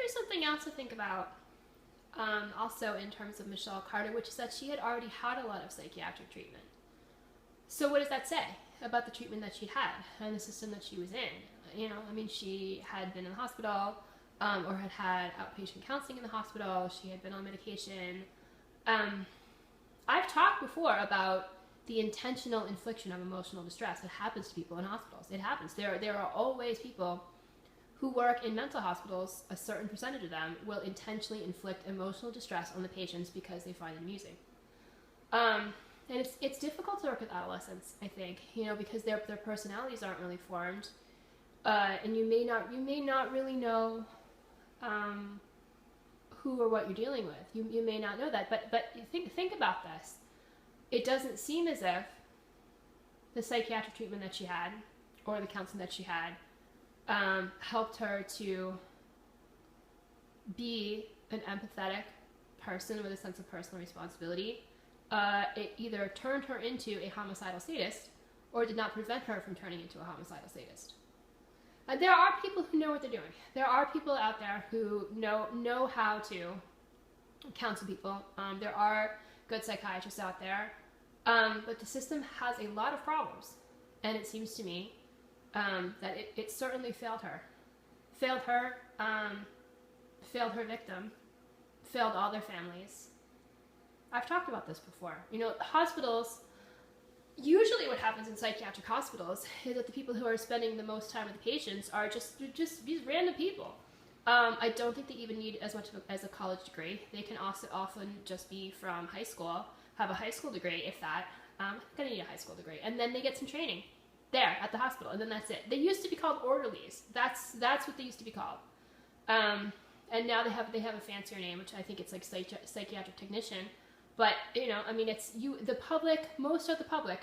there's something else to think about, also in terms of Michelle Carter, which is that she had already had a lot of psychiatric treatment. So what does that say about the treatment that she had and the system that she was in? You know, I mean, she had been in the hospital, or had had outpatient counseling in the hospital. She had been on medication. I've talked before about the intentional infliction of emotional distress that happens to people in hospitals. It happens. There are always people who work in mental hospitals. A certain percentage of them will intentionally inflict emotional distress on the patients because they find it amusing. And it's difficult to work with adolescents, I think, you know, because their personalities aren't really formed, and you may not really know who or what you're dealing with. You may not know that, but think about this. It doesn't seem as if the psychiatric treatment that she had or the counseling that she had helped her to be an empathetic person with a sense of personal responsibility. It either turned her into a homicidal sadist or did not prevent her from turning into a homicidal sadist. There are people who know what they're doing. There are people out there who know how to counsel people. There are good psychiatrists out there, but the system has a lot of problems, and it seems to me that it certainly failed her. Failed her victim, failed all their families. I've talked about this before. You know, hospitals, usually what happens in psychiatric hospitals is that the people who are spending the most time with the patients are just these random people. I don't think they even need as much as a college degree. They can also often just be from high school, have a high school degree, if that. I'm going to need a high school degree. And then they get some training there at the hospital, and then that's it. They used to be called orderlies. That's what they used to be called. And now they have a fancier name, which I think it's like psychiatric technician. But, you know, I mean, the public, most of the public,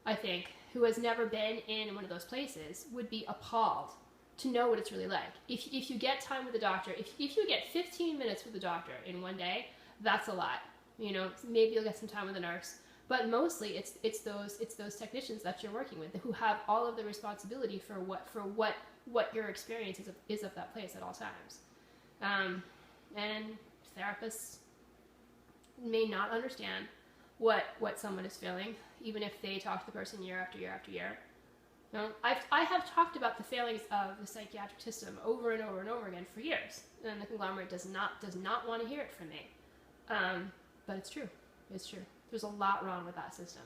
I think, who has never been in one of those places would be appalled to know what it's really like. If you get time with the doctor, if you get 15 minutes with the doctor in one day, that's a lot. You know, maybe you'll get some time with a nurse. But mostly it's those technicians that you're working with who have all of the responsibility for what your experience is of that place at all times. And therapists may not understand what someone is feeling, even if they talk to the person year after year after year. You know, I have talked about the failings of the psychiatric system over and over and over again for years, and the conglomerate does not want to hear it from me. But it's true. It's true. There's a lot wrong with that system.